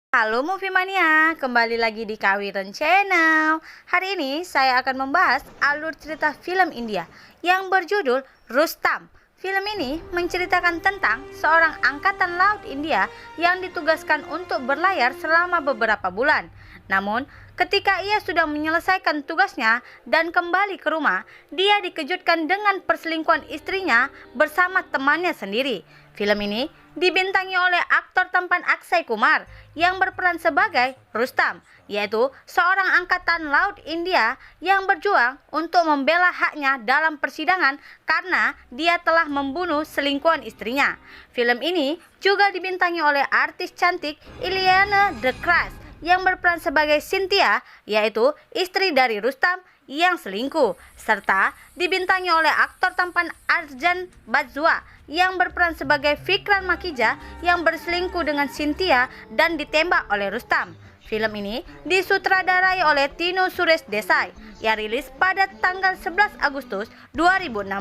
Halo Movie Mania, kembali lagi di Kawiran Channel. Hari ini saya akan membahas alur cerita film India yang berjudul Rustam. Film ini menceritakan tentang seorang angkatan laut India yang ditugaskan untuk berlayar selama beberapa bulan. Namun, ketika ia sudah menyelesaikan tugasnya dan kembali ke rumah, dia dikejutkan dengan perselingkuhan istrinya bersama temannya sendiri. Film ini dibintangi oleh aktor tampan Akshay Kumar yang berperan sebagai Rustam, yaitu seorang angkatan laut India yang berjuang untuk membela haknya dalam persidangan karena dia telah membunuh selingkuhan istrinya. Film ini juga dibintangi oleh artis cantik Ileana De Crass yang berperan sebagai Cynthia, yaitu istri dari Rustam yang selingkuh, serta dibintangi oleh aktor tampan Arjun Bajwa yang berperan sebagai Vikram Makija yang berselingkuh dengan Cynthia dan ditembak oleh Rustam. Film ini disutradarai oleh Tino Suresh Desai yang rilis pada tanggal 11 Agustus 2016.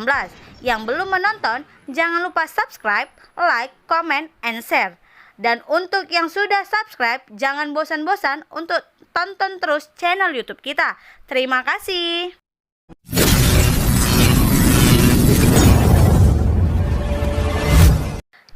Yang belum menonton, jangan lupa subscribe, like, comment, and share. Dan untuk yang sudah subscribe, jangan bosan-bosan untuk tonton terus channel YouTube kita. Terima kasih.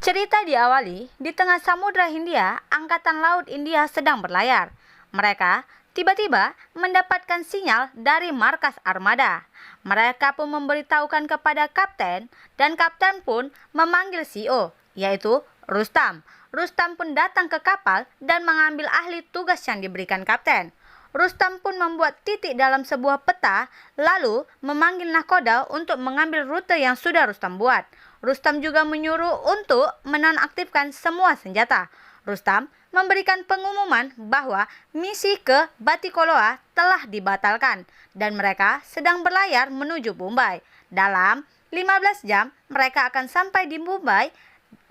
Cerita diawali di tengah Samudra Hindia, Angkatan Laut India sedang berlayar. Mereka tiba-tiba mendapatkan sinyal dari markas armada. Mereka pun memberitahukan kepada kapten, dan kapten pun memanggil CEO, yaitu Rustam. Rustam pun datang ke kapal dan mengambil ahli tugas yang diberikan kapten. Rustam pun membuat titik dalam sebuah peta, lalu memanggil nahkoda untuk mengambil rute yang sudah Rustam buat. Rustam juga menyuruh untuk menonaktifkan semua senjata. Rustam memberikan pengumuman bahwa misi ke Batikoloa telah dibatalkan dan mereka sedang berlayar menuju Mumbai. Dalam 15 jam mereka akan sampai di Mumbai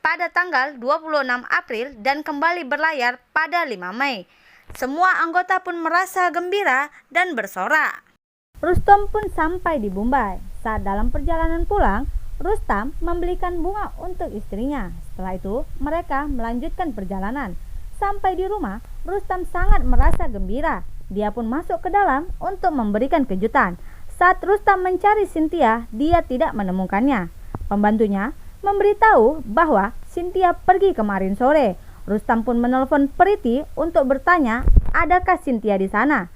pada tanggal 26 April dan kembali berlayar pada 5 Mei. Semua anggota pun merasa gembira dan bersorak. Rustam pun sampai di Mumbai. Saat dalam perjalanan pulang, Rustam membelikan bunga untuk istrinya. Setelah itu, mereka melanjutkan perjalanan. Sampai di rumah, Rustam sangat merasa gembira. Dia pun masuk ke dalam untuk memberikan kejutan. Saat Rustam mencari Cynthia, dia tidak menemukannya. Pembantunya memberitahu bahwa Cynthia pergi kemarin sore. Rustam pun menelpon Priti untuk bertanya, adakah Cynthia di sana?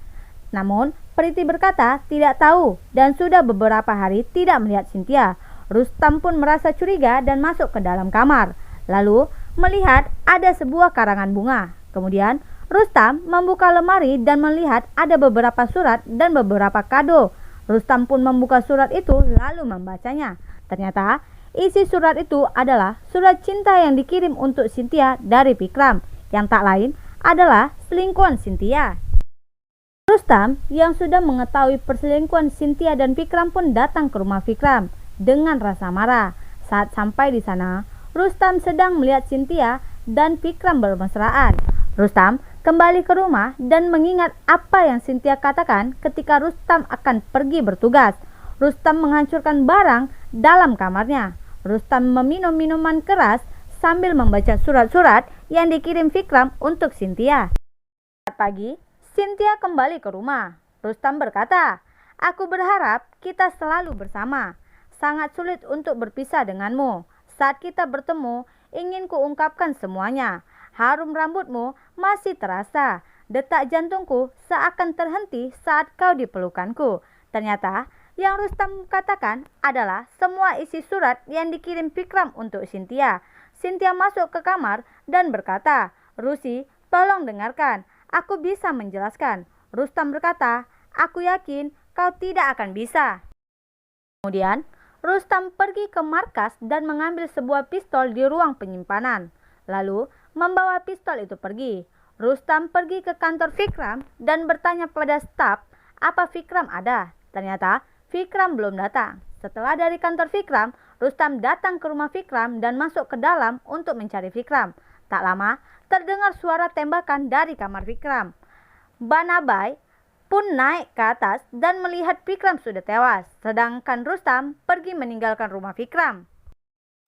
Namun, Priti berkata tidak tahu dan sudah beberapa hari tidak melihat Cynthia. Rustam pun merasa curiga dan masuk ke dalam kamar. Lalu melihat ada sebuah karangan bunga. Kemudian Rustam membuka lemari dan melihat ada beberapa surat dan beberapa kado. Rustam pun membuka surat itu lalu membacanya. Ternyata isi surat itu adalah surat cinta yang dikirim untuk Cynthia dari Vikram, yang tak lain adalah selingkuhan Cynthia. Rustam yang sudah mengetahui perselingkuhan Cynthia dan Vikram pun datang ke rumah Vikram dengan rasa marah. Saat sampai di sana, Rustam sedang melihat Cynthia dan Vikram bermesraan. Rustam kembali ke rumah dan mengingat apa yang Cynthia katakan ketika Rustam akan pergi bertugas. Rustam menghancurkan barang dalam kamarnya. Rustam meminum minuman keras sambil membaca surat-surat yang dikirim Vikram untuk Cynthia. Saat pagi, Cynthia kembali ke rumah. Rustam berkata, "Aku berharap kita selalu bersama. Sangat sulit untuk berpisah denganmu. Saat kita bertemu, ingin kuungkapkan semuanya. Harum rambutmu masih terasa. Detak jantungku seakan terhenti saat kau dipelukanku." Ternyata yang Rustam katakan adalah semua isi surat yang dikirim Vikram untuk Cynthia. Cynthia masuk ke kamar dan berkata, "Rusi, tolong dengarkan. Aku bisa menjelaskan." Rustam berkata, "Aku yakin kau tidak akan bisa." Kemudian Rustam pergi ke markas dan mengambil sebuah pistol di ruang penyimpanan. Lalu membawa pistol itu pergi. Rustam pergi ke kantor Vikram dan bertanya pada staf apa Vikram ada. Ternyata Vikram belum datang. Setelah dari kantor Vikram, Rustam datang ke rumah Vikram dan masuk ke dalam untuk mencari Vikram. Tak lama, terdengar suara tembakan dari kamar Vikram. Banabai pun naik ke atas dan melihat Vikram sudah tewas, sedangkan Rustam pergi meninggalkan rumah Vikram.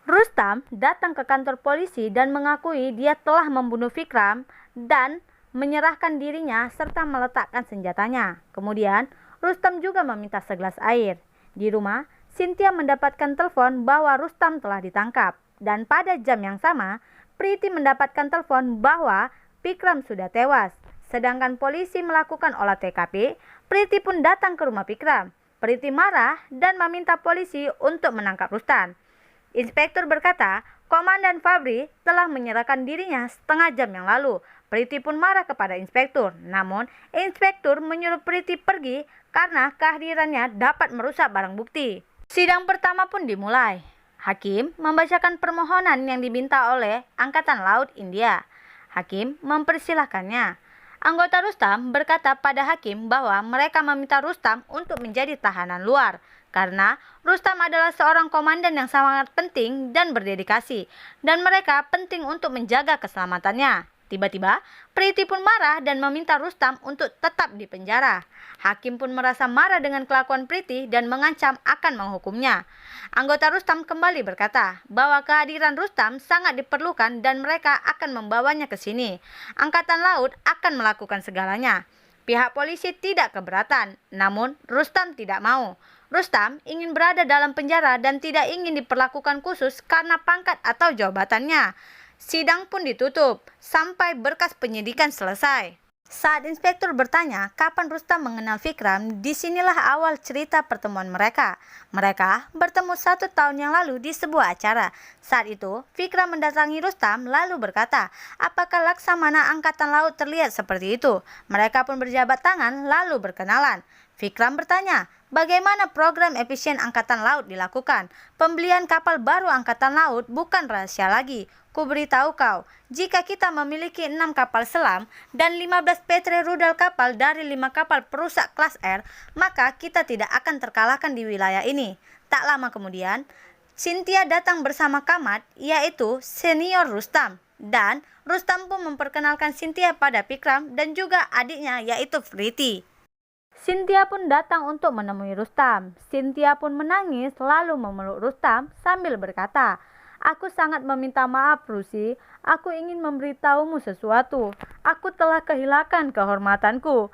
Rustam datang ke kantor polisi dan mengakui dia telah membunuh Vikram dan menyerahkan dirinya serta meletakkan senjatanya. Kemudian, Rustam juga meminta segelas air. Di rumah, Cynthia mendapatkan telepon bahwa Rustam telah ditangkap. Dan pada jam yang sama, Priti mendapatkan telepon bahwa Vikram sudah tewas. Sedangkan polisi melakukan olah TKP, Priti pun datang ke rumah Vikram. Priti marah dan meminta polisi untuk menangkap Rustam. Inspektur berkata, Komandan Fabri telah menyerahkan dirinya setengah jam yang lalu. Priti pun marah kepada inspektur. Namun, inspektur menyuruh Priti pergi karena kehadirannya dapat merusak barang bukti. Sidang pertama pun dimulai. Hakim membacakan permohonan yang diminta oleh Angkatan Laut India. Hakim mempersilahkannya. Anggota Rustam berkata pada hakim bahwa mereka meminta Rustam untuk menjadi tahanan luar karena Rustam adalah seorang komandan yang sangat penting dan berdedikasi dan mereka penting untuk menjaga keselamatannya. Tiba-tiba, Priti pun marah dan meminta Rustam untuk tetap di penjara. Hakim pun merasa marah dengan kelakuan Priti dan mengancam akan menghukumnya. Anggota Rustam kembali berkata bahwa kehadiran Rustam sangat diperlukan dan mereka akan membawanya ke sini. Angkatan Laut akan melakukan segalanya. Pihak polisi tidak keberatan, namun Rustam tidak mau. Rustam ingin berada dalam penjara dan tidak ingin diperlakukan khusus karena pangkat atau jabatannya. Sidang pun ditutup sampai berkas penyidikan selesai. Saat inspektur bertanya kapan Rustam mengenal Vikram, disinilah awal cerita pertemuan mereka. Mereka bertemu 1 tahun yang lalu di sebuah acara. Saat itu, Vikram mendatangi Rustam lalu berkata, apakah Laksamana Angkatan Laut terlihat seperti itu? Mereka pun berjabat tangan lalu berkenalan. Vikram bertanya, bagaimana program efisien Angkatan Laut dilakukan? Pembelian kapal baru Angkatan Laut bukan rahasia lagi. Ku beritahu kau, jika kita memiliki 6 kapal selam dan 15 petre rudal kapal dari 5 kapal perusak kelas R, maka kita tidak akan terkalahkan di wilayah ini. Tak lama kemudian, Cynthia datang bersama Kamat, yaitu senior Rustam. Dan Rustam pun memperkenalkan Cynthia pada Vikram dan juga adiknya yaitu Priti. Cynthia pun datang untuk menemui Rustam. Cynthia pun menangis lalu memeluk Rustam sambil berkata, aku sangat meminta maaf Rusi, aku ingin memberitahumu sesuatu. Aku telah kehilangan kehormatanku.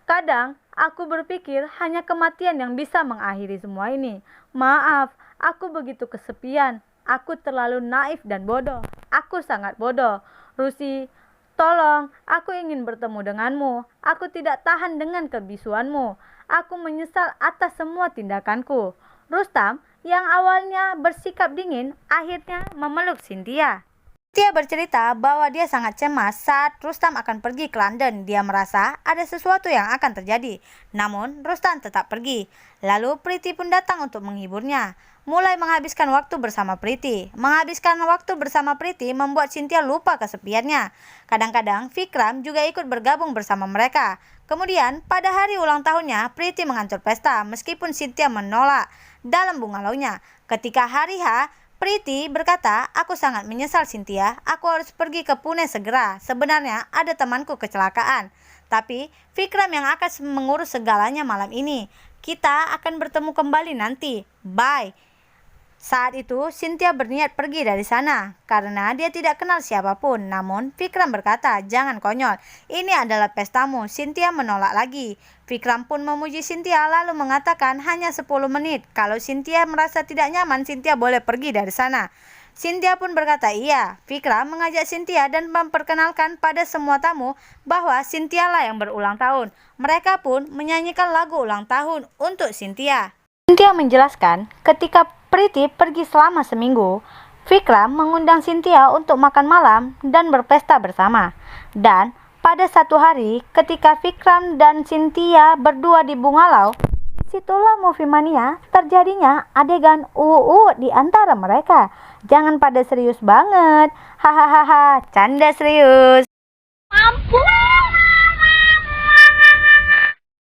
Kadang aku berpikir hanya kematian yang bisa mengakhiri semua ini. Maaf, aku begitu kesepian. Aku terlalu naif dan bodoh. Aku sangat bodoh. Rusi, tolong, aku ingin bertemu denganmu. Aku tidak tahan dengan kebisuanmu. Aku menyesal atas semua tindakanku. Rustam yang awalnya bersikap dingin akhirnya memeluk Cynthia. Cynthia bercerita bahwa dia sangat cemas saat Rustam akan pergi ke London. Dia merasa ada sesuatu yang akan terjadi. Namun Rustam tetap pergi. Lalu Priti pun datang untuk menghiburnya. Mulai menghabiskan waktu bersama Priti. Menghabiskan waktu bersama Priti membuat Cynthia lupa kesepiannya. Kadang-kadang Vikram juga ikut bergabung bersama mereka. Kemudian pada hari ulang tahunnya Priti mengatur pesta meskipun Cynthia menolak dalam bungalaunya. Ketika hari H, Priti berkata, aku sangat menyesal Cynthia, aku harus pergi ke Pune segera. Sebenarnya ada temanku kecelakaan. Tapi Vikram yang akan mengurus segalanya malam ini. Kita akan bertemu kembali nanti. Bye. Saat itu, Cynthia berniat pergi dari sana karena dia tidak kenal siapapun. Namun, Vikram berkata, jangan konyol, ini adalah pestamu. Cynthia menolak lagi. Vikram pun memuji Cynthia lalu mengatakan hanya 10 menit. Kalau Cynthia merasa tidak nyaman, Cynthia boleh pergi dari sana. Cynthia pun berkata iya. Vikram mengajak Cynthia dan memperkenalkan pada semua tamu bahwa Cynthia lah yang berulang tahun. Mereka pun menyanyikan lagu ulang tahun untuk Cynthia. Cynthia menjelaskan ketika Priti pergi selama seminggu, Vikram mengundang Cynthia untuk makan malam dan berpesta bersama. Dan pada satu hari ketika Vikram dan Cynthia berdua di Bungalau, disitulah movie mania terjadinya adegan di antara mereka. Jangan pada serius banget. Hahaha, canda serius.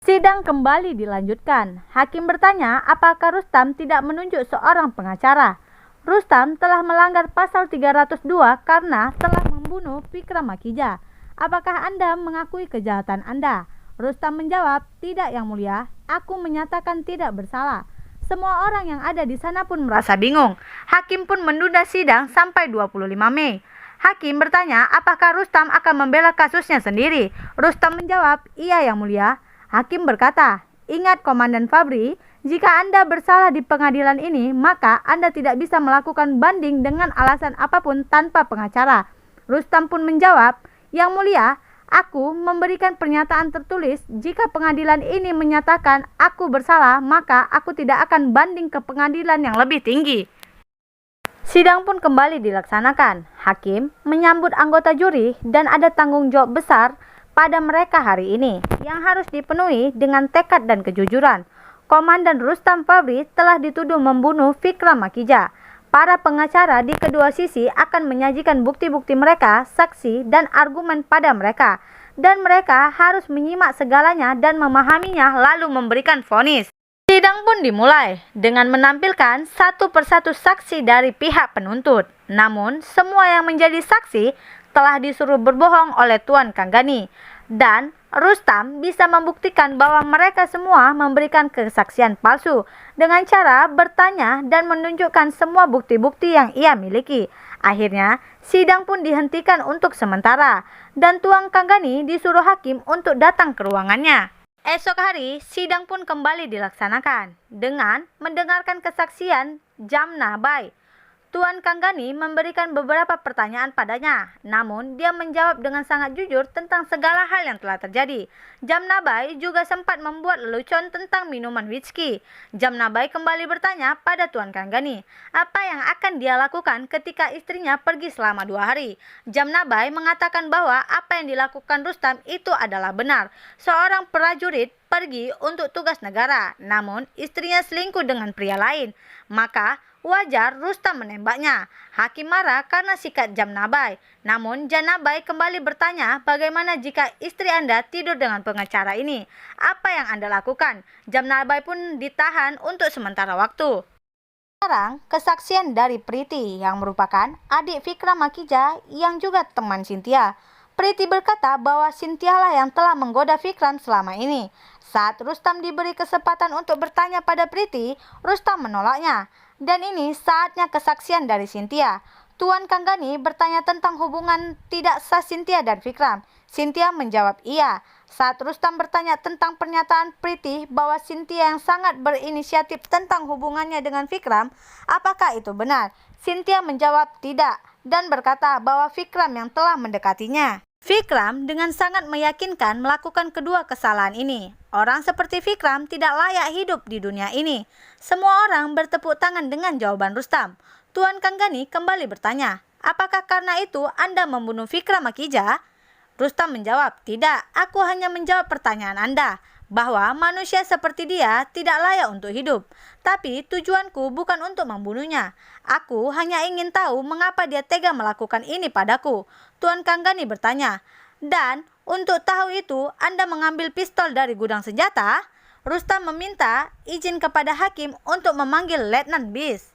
Sidang kembali dilanjutkan. Hakim bertanya apakah Rustam tidak menunjuk seorang pengacara. Rustam telah melanggar pasal 302 karena telah membunuh Vikram Makija. Apakah Anda mengakui kejahatan Anda? Rustam menjawab, tidak yang mulia, aku menyatakan tidak bersalah. Semua orang yang ada di sana pun merasa bingung. Hakim pun menunda sidang sampai 25 Mei. Hakim bertanya apakah Rustam akan membela kasusnya sendiri. Rustam menjawab, "Iya yang mulia." Hakim berkata, "Ingat Komandan Fabri, jika Anda bersalah di pengadilan ini, maka Anda tidak bisa melakukan banding dengan alasan apapun tanpa pengacara." Rustam pun menjawab, "Yang mulia, aku memberikan pernyataan tertulis, jika pengadilan ini menyatakan aku bersalah, maka aku tidak akan banding ke pengadilan yang lebih tinggi." Sidang pun kembali dilaksanakan. Hakim menyambut anggota juri dan ada tanggung jawab besar pada mereka hari ini yang harus dipenuhi dengan tekad dan kejujuran. Komandan Rustam Fabri telah dituduh membunuh Vikram Makija. Para pengacara di kedua sisi akan menyajikan bukti-bukti mereka, saksi, dan argumen pada mereka. Dan mereka harus menyimak segalanya dan memahaminya lalu memberikan vonis. Sidang pun dimulai dengan menampilkan satu persatu saksi dari pihak penuntut. Namun, semua yang menjadi saksi telah disuruh berbohong oleh Tuan Kanggani. Dan Rustam bisa membuktikan bahwa mereka semua memberikan kesaksian palsu dengan cara bertanya dan menunjukkan semua bukti-bukti yang ia miliki. Akhirnya, sidang pun dihentikan untuk sementara dan Tuan Kanggani disuruh hakim untuk datang ke ruangannya. Esok hari, sidang pun kembali dilaksanakan dengan mendengarkan kesaksian Jamna Bai. Tuan Kanggani memberikan beberapa pertanyaan padanya, namun dia menjawab dengan sangat jujur tentang segala hal yang telah terjadi. Jamna Bai juga sempat membuat lelucon tentang minuman whisky. Jamna Bai kembali bertanya pada Tuan Kanggani, apa yang akan dia lakukan ketika istrinya pergi selama 2 hari. Jamna Bai mengatakan bahwa apa yang dilakukan Rustam itu adalah benar. Seorang prajurit pergi untuk tugas negara, namun istrinya selingkuh dengan pria lain. Maka wajar Rustam menembaknya. Hakim marah karena sikap Jamna Bai. Namun Jamna Bai kembali bertanya, bagaimana jika istri Anda tidur dengan pengacara ini? Apa yang Anda lakukan? Jamna Bai pun ditahan untuk sementara waktu. Sekarang kesaksian dari Priti yang merupakan adik Vikram Makija yang juga teman Cynthia. Priti berkata bahwa Cynthia lah yang telah menggoda Vikram selama ini. Saat Rustam diberi kesempatan untuk bertanya pada Priti, Rustam menolaknya. Dan ini saatnya kesaksian dari Cynthia. Tuan Kanggani bertanya tentang hubungan tidak sah Cynthia dan Vikram. Cynthia menjawab iya. Saat Rustam bertanya tentang pernyataan Priti bahwa Cynthia yang sangat berinisiatif tentang hubungannya dengan Vikram, apakah itu benar? Cynthia menjawab tidak dan berkata bahwa Vikram yang telah mendekatinya. Vikram dengan sangat meyakinkan melakukan kedua kesalahan ini. Orang seperti Vikram tidak layak hidup di dunia ini. Semua orang bertepuk tangan dengan jawaban Rustam. Tuan Kanggani kembali bertanya, apakah karena itu Anda membunuh Vikram Makija? Rustam menjawab, tidak, aku hanya menjawab pertanyaan Anda, bahwa manusia seperti dia tidak layak untuk hidup. Tapi tujuanku bukan untuk membunuhnya. Aku hanya ingin tahu mengapa dia tega melakukan ini padaku. Tuan Kanggani bertanya, dan untuk tahu itu Anda mengambil pistol dari gudang senjata? Rustam meminta izin kepada hakim untuk memanggil Letnan Bis.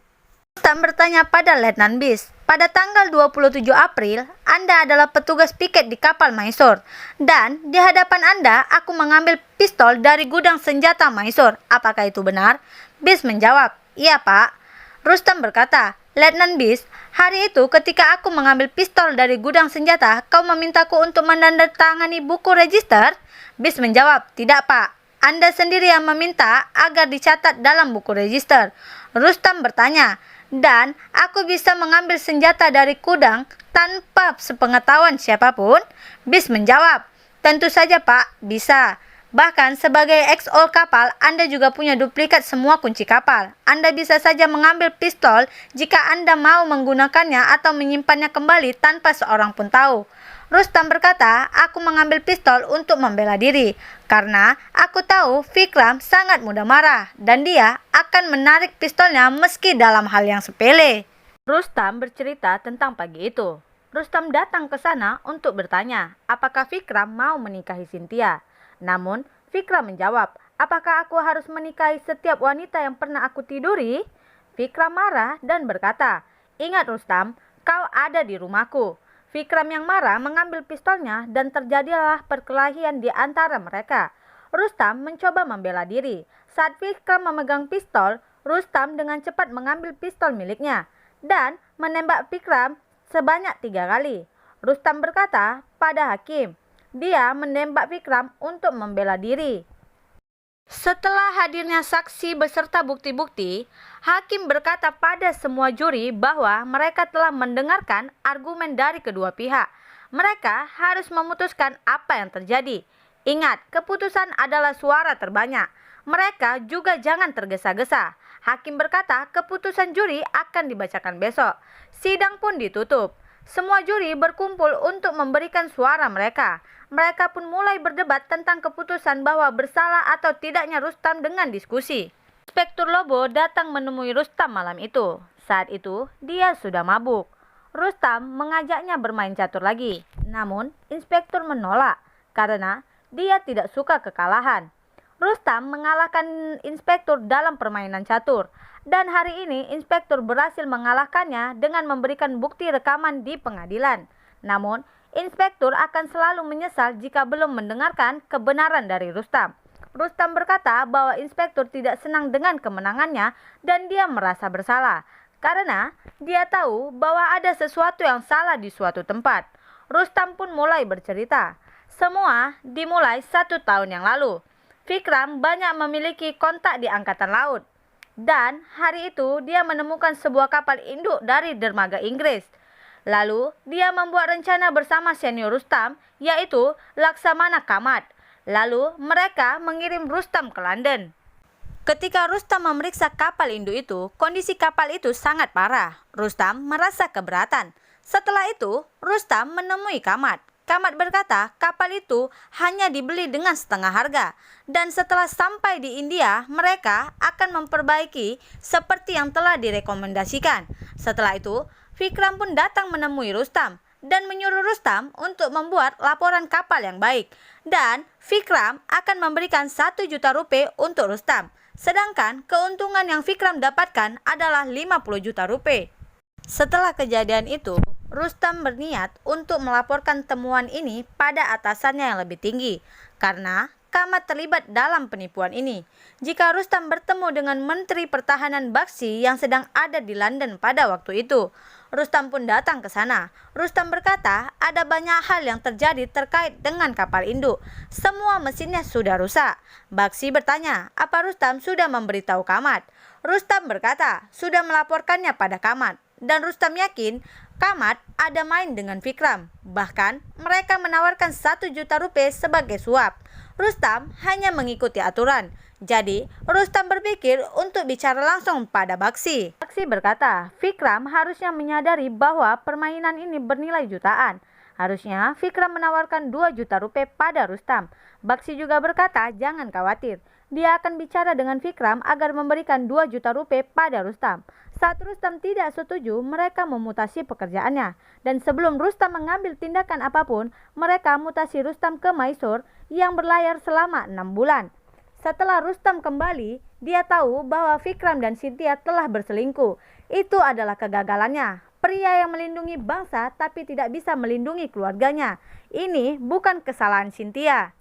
Rustam bertanya pada Letnan Bis, pada tanggal 27 April, Anda adalah petugas piket di kapal Mysore. Dan di hadapan Anda, aku mengambil pistol dari gudang senjata Mysore. Apakah itu benar? Bis menjawab, iya Pak. Rustam berkata, Letnan Bis, hari itu ketika aku mengambil pistol dari gudang senjata, kau memintaku untuk menandatangani buku register? Bis menjawab, tidak Pak. Anda sendiri yang meminta agar dicatat dalam buku register. Rustam bertanya, dan aku bisa mengambil senjata dari gudang tanpa sepengetahuan siapapun? Bis menjawab, tentu saja Pak, bisa. Bahkan sebagai XO kapal, Anda juga punya duplikat semua kunci kapal. Anda bisa saja mengambil pistol jika Anda mau menggunakannya atau menyimpannya kembali tanpa seorang pun tahu. Rustam berkata, aku mengambil pistol untuk membela diri, karena aku tahu Vikram sangat mudah marah, dan dia akan menarik pistolnya meski dalam hal yang sepele. Rustam bercerita tentang pagi itu. Rustam datang ke sana untuk bertanya, apakah Vikram mau menikahi Cynthia. Namun, Vikram menjawab, apakah aku harus menikahi setiap wanita yang pernah aku tiduri? Vikram marah dan berkata, ingat Rustam, kau ada di rumahku. Vikram yang marah mengambil pistolnya dan terjadilah perkelahian di antara mereka. Rustam mencoba membela diri. Saat Vikram memegang pistol, Rustam dengan cepat mengambil pistol miliknya dan menembak Vikram sebanyak 3 kali. Rustam berkata pada hakim, dia menembak Vikram untuk membela diri. Setelah hadirnya saksi beserta bukti-bukti, hakim berkata pada semua juri bahwa mereka telah mendengarkan argumen dari kedua pihak. Mereka harus memutuskan apa yang terjadi. Ingat, keputusan adalah suara terbanyak. Mereka juga jangan tergesa-gesa. Hakim berkata keputusan juri akan dibacakan besok. Sidang pun ditutup. Semua juri berkumpul untuk memberikan suara mereka. Mereka pun mulai berdebat tentang keputusan bahwa bersalah atau tidaknya Rustam dengan diskusi. Inspektur Lobo datang menemui Rustam malam itu. Saat itu, dia sudah mabuk. Rustam mengajaknya bermain catur lagi. Namun, inspektur menolak karena dia tidak suka kekalahan. Rustam mengalahkan inspektur dalam permainan catur. Dan hari ini, inspektur berhasil mengalahkannya dengan memberikan bukti rekaman di pengadilan. Namun, inspektur akan selalu menyesal jika belum mendengarkan kebenaran dari Rustam. Rustam berkata bahwa inspektur tidak senang dengan kemenangannya dan dia merasa bersalah karena dia tahu bahwa ada sesuatu yang salah di suatu tempat. Rustam pun mulai bercerita. Semua dimulai 1 tahun yang lalu. Vikram banyak memiliki kontak di Angkatan Laut. Dan hari itu dia menemukan sebuah kapal induk dari dermaga Inggris. Lalu, dia membuat rencana bersama senior Rustam, yaitu Laksamana Kamat. Lalu, mereka mengirim Rustam ke London. Ketika Rustam memeriksa kapal induk itu, kondisi kapal itu sangat parah. Rustam merasa keberatan. Setelah itu, Rustam menemui Kamat. Kamat berkata kapal itu hanya dibeli dengan setengah harga. Dan setelah sampai di India, mereka akan memperbaiki seperti yang telah direkomendasikan. Setelah itu, Vikram pun datang menemui Rustam dan menyuruh Rustam untuk membuat laporan kapal yang baik. Dan Vikram akan memberikan 1 juta rupiah untuk Rustam. Sedangkan keuntungan yang Vikram dapatkan adalah 50 juta rupiah. Setelah kejadian itu, Rustam berniat untuk melaporkan temuan ini pada atasannya yang lebih tinggi. Karena Kamat terlibat dalam penipuan ini. Jika Rustam bertemu dengan Menteri Pertahanan Bakshi yang sedang ada di London pada waktu itu, Rustam pun datang ke sana. Rustam berkata ada banyak hal yang terjadi terkait dengan kapal induk. Semua mesinnya sudah rusak. Bakshi bertanya, apa Rustam sudah memberitahu Kamat? Rustam berkata, sudah melaporkannya pada Kamat. Dan Rustam yakin Kamat ada main dengan Vikram. Bahkan mereka menawarkan 1 juta rupiah sebagai suap. Rustam hanya mengikuti aturan. Jadi, Rustam berpikir untuk bicara langsung pada Bakshi. Bakshi berkata, Vikram harusnya menyadari bahwa permainan ini bernilai jutaan. Harusnya Vikram menawarkan 2 juta rupiah pada Rustam. Bakshi juga berkata, jangan khawatir. Dia akan bicara dengan Vikram agar memberikan 2 juta rupiah pada Rustam. Saat Rustam tidak setuju, mereka memutasi pekerjaannya. Dan sebelum Rustam mengambil tindakan apapun, mereka mutasi Rustam ke Mysore yang berlayar selama 6 bulan. Setelah Rustam kembali, dia tahu bahwa Vikram dan Cynthia telah berselingkuh. Itu adalah kegagalannya. Pria yang melindungi bangsa tapi tidak bisa melindungi keluarganya. Ini bukan kesalahan Cynthia.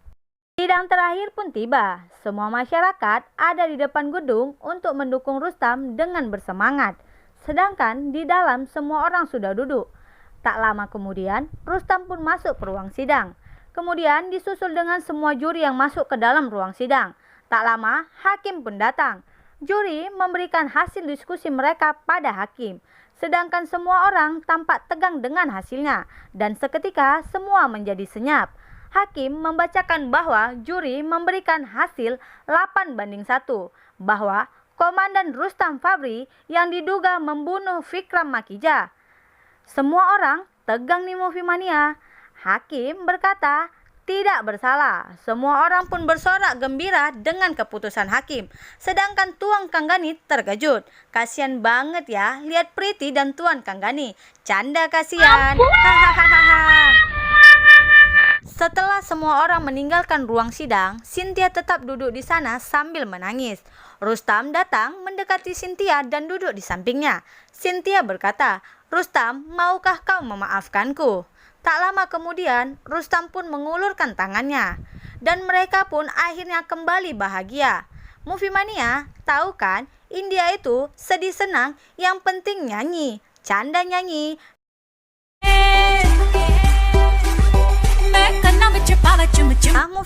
Sidang terakhir pun tiba. Semua masyarakat ada di depan gedung untuk mendukung Rustam dengan bersemangat. Sedangkan di dalam semua orang sudah duduk. Tak lama kemudian, Rustam pun masuk ke ruang sidang. Kemudian disusul dengan semua juri yang masuk ke dalam ruang sidang. Tak lama, hakim pun datang. Juri memberikan hasil diskusi mereka pada hakim. Sedangkan semua orang tampak tegang dengan hasilnya. Dan seketika semua menjadi senyap. Hakim membacakan bahwa juri memberikan hasil 8-1 bahwa Komandan Rustam Fabri yang diduga membunuh Vikram Makija. Semua orang tegang nih Movie Mania. Hakim berkata tidak bersalah. Semua orang pun bersorak gembira dengan keputusan hakim. Sedangkan Tuan Kanggani terkejut. Kasian banget ya lihat Priti dan Tuan Kanggani. Canda kasihan. Hahaha. Setelah semua orang meninggalkan ruang sidang, Cynthia tetap duduk di sana sambil menangis. Rustam datang mendekati Cynthia dan duduk di sampingnya. Cynthia berkata, Rustam, maukah kau memaafkanku? Tak lama kemudian, Rustam pun mengulurkan tangannya. Dan mereka pun akhirnya kembali bahagia. Movie Mania, tahu kan? India itu sedih senang, yang penting nyanyi, canda nyanyi.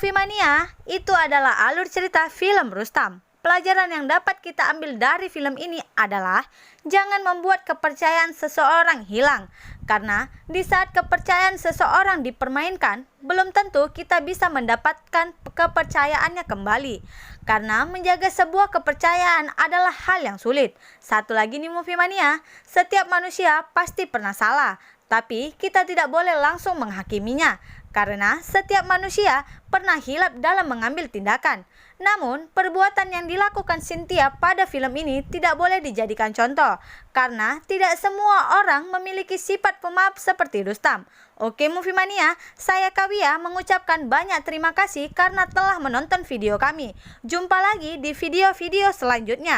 Movie Mania, itu adalah alur cerita film Rustam. Pelajaran yang dapat kita ambil dari film ini adalah jangan membuat kepercayaan seseorang hilang. Karena di saat kepercayaan seseorang dipermainkan, belum tentu kita bisa mendapatkan kepercayaannya kembali. Karena menjaga sebuah kepercayaan adalah hal yang sulit. Satu lagi nih Movie Mania, setiap manusia pasti pernah salah. Tapi kita tidak boleh langsung menghakiminya. Karena setiap manusia pernah hilaf dalam mengambil tindakan. Namun, perbuatan yang dilakukan Cynthia pada film ini tidak boleh dijadikan contoh. Karena tidak semua orang memiliki sifat pemaaf seperti Rustam. Oke Movie Mania, saya Kawia mengucapkan banyak terima kasih karena telah menonton video kami. Jumpa lagi di video-video selanjutnya.